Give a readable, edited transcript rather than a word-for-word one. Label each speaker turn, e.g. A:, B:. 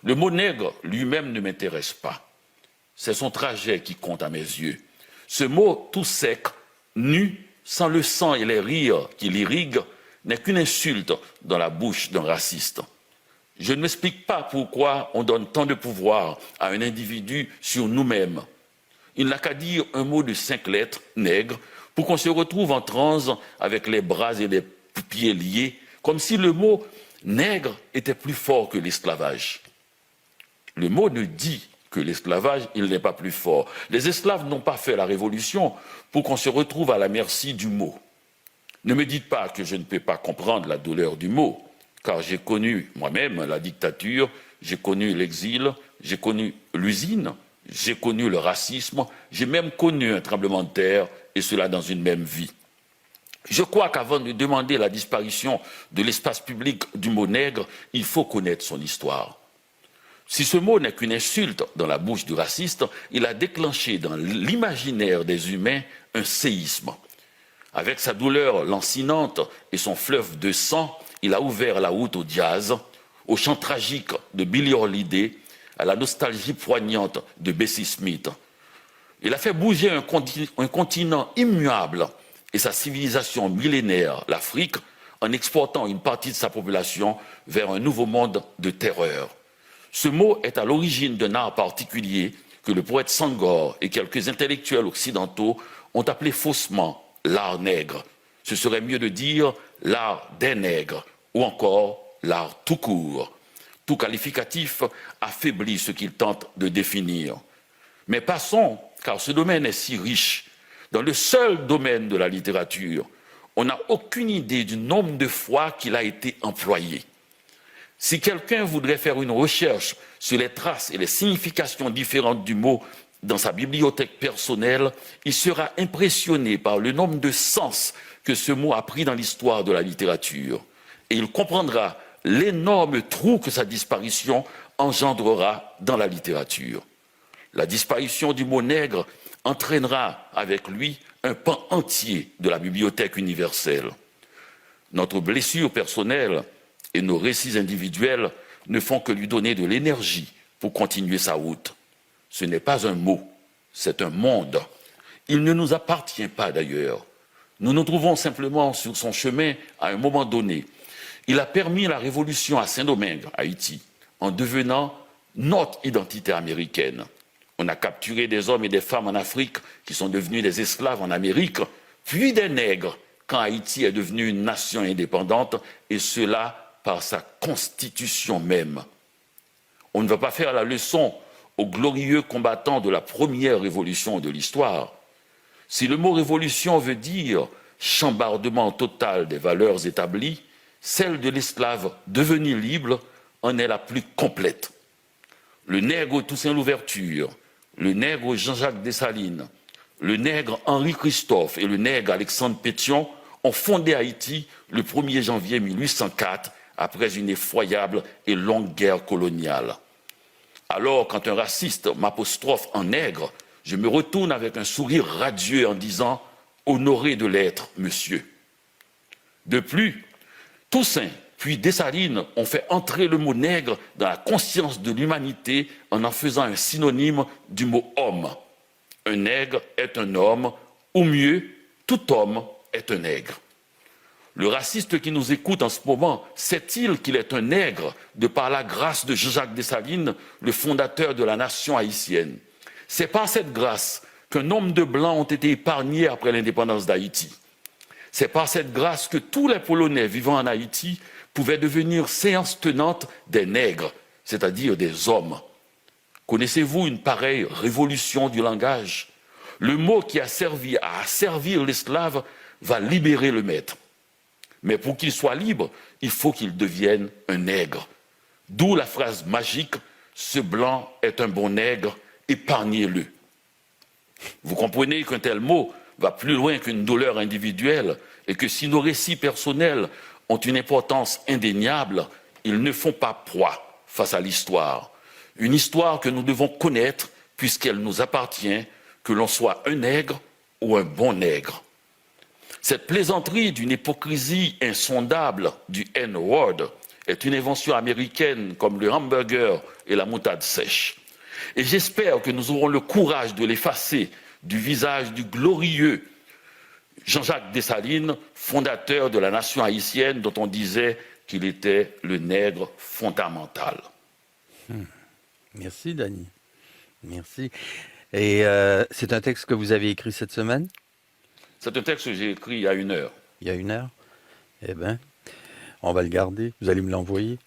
A: Le mot nègre lui-même ne m'intéresse pas. C'est son trajet qui compte à mes yeux. Ce mot tout sec, nu, sans le sang et les rires qui l'irriguent, n'est qu'une insulte dans la bouche d'un raciste. Je ne m'explique pas pourquoi on donne tant de pouvoir à un individu sur nous-mêmes. Il n'a qu'à dire un mot de 5 lettres, nègre, pour qu'on se retrouve en transe avec les bras et les pieds liés, comme si le mot nègre était plus fort que l'esclavage. Le mot ne dit que l'esclavage, il n'est pas plus fort. Les esclaves n'ont pas fait la révolution pour qu'on se retrouve à la merci du mot. Ne me dites pas que je ne peux pas comprendre la douleur du mot, car j'ai connu moi-même la dictature, j'ai connu l'exil, j'ai connu l'usine, j'ai connu le racisme, j'ai même connu un tremblement de terre, et cela dans une même vie. Je crois qu'avant de demander la disparition de l'espace public du mot nègre, il faut connaître son histoire. Si ce mot n'est qu'une insulte dans la bouche du raciste, il a déclenché dans l'imaginaire des humains un séisme. Avec sa douleur lancinante et son fleuve de sang, il a ouvert la route au jazz, au chant tragique de Billie Holiday, à la nostalgie poignante de Bessie Smith. Il a fait bouger un continent immuable et sa civilisation millénaire, l'Afrique, en exportant une partie de sa population vers un nouveau monde de terreur. Ce mot est à l'origine d'un art particulier que le poète Senghor et quelques intellectuels occidentaux ont appelé faussement l'art nègre. Ce serait mieux de dire l'art des nègres ou encore l'art tout court. Tout qualificatif affaiblit ce qu'il tente de définir. Mais passons, car ce domaine est si riche. Dans le seul domaine de la littérature, on n'a aucune idée du nombre de fois qu'il a été employé. Si quelqu'un voudrait faire une recherche sur les traces et les significations différentes du mot dans sa bibliothèque personnelle, il sera impressionné par le nombre de sens que ce mot a pris dans l'histoire de la littérature. Et il comprendra l'énorme trou que sa disparition engendrera dans la littérature. La disparition du mot nègre entraînera avec lui un pan entier de la bibliothèque universelle. Notre blessure personnelle et nos récits individuels ne font que lui donner de l'énergie pour continuer sa route. Ce n'est pas un mot, c'est un monde. Il ne nous appartient pas d'ailleurs. Nous nous trouvons simplement sur son chemin à un moment donné. Il a permis la révolution à Saint-Domingue, Haïti, en devenant notre identité américaine. On a capturé des hommes et des femmes en Afrique qui sont devenus des esclaves en Amérique, puis des nègres quand Haïti est devenue une nation indépendante, et cela par sa constitution même. On ne va pas faire la leçon aux glorieux combattants de la première révolution de l'histoire. Si le mot révolution veut dire chambardement total des valeurs établies, celle de l'esclave devenu libre en est la plus complète. Le nègre Toussaint Louverture, le nègre Jean-Jacques Dessalines, le nègre Henri Christophe et le nègre Alexandre Pétion ont fondé Haïti le 1er janvier 1804 après une effroyable et longue guerre coloniale. Alors, quand un raciste m'apostrophe en nègre, je me retourne avec un sourire radieux en disant « Honoré de l'être, monsieur ». De plus, Toussaint puis Dessalines ont fait entrer le mot nègre dans la conscience de l'humanité en faisant un synonyme du mot homme. Un nègre est un homme, ou mieux, tout homme est un nègre. Le raciste qui nous écoute en ce moment sait-il qu'il est un nègre de par la grâce de Jean-Jacques Dessalines, le fondateur de la nation haïtienne? C'est par cette grâce qu'un nombre de blancs ont été épargnés après l'indépendance d'Haïti. C'est par cette grâce que tous les Polonais vivant en Haïti pouvaient devenir séances tenantes des nègres, c'est-à-dire des hommes. Connaissez-vous une pareille révolution du langage? Le mot qui a servi à asservir l'esclave va libérer le maître. Mais pour qu'il soit libre, il faut qu'il devienne un nègre. D'où la phrase magique « Ce blanc est un bon nègre, épargnez-le ». Vous comprenez qu'un tel mot va plus loin qu'une douleur individuelle et que si nos récits personnels ont une importance indéniable, ils ne font pas proie face à l'histoire. Une histoire que nous devons connaître puisqu'elle nous appartient, que l'on soit un nègre ou un bon nègre. Cette plaisanterie d'une hypocrisie insondable du N-word est une invention américaine comme le hamburger et la moutarde sèche. Et j'espère que nous aurons le courage de l'effacer du visage du glorieux Jean-Jacques Dessalines, fondateur de la nation haïtienne dont on disait qu'il était le nègre fondamental.
B: Merci, Dany. Merci. Et c'est un texte que vous avez écrit cette semaine?
A: C'est un texte que j'ai écrit il y a 1 heure.
B: Il y a 1 heure? Eh bien, on va le garder. Vous allez me l'envoyer?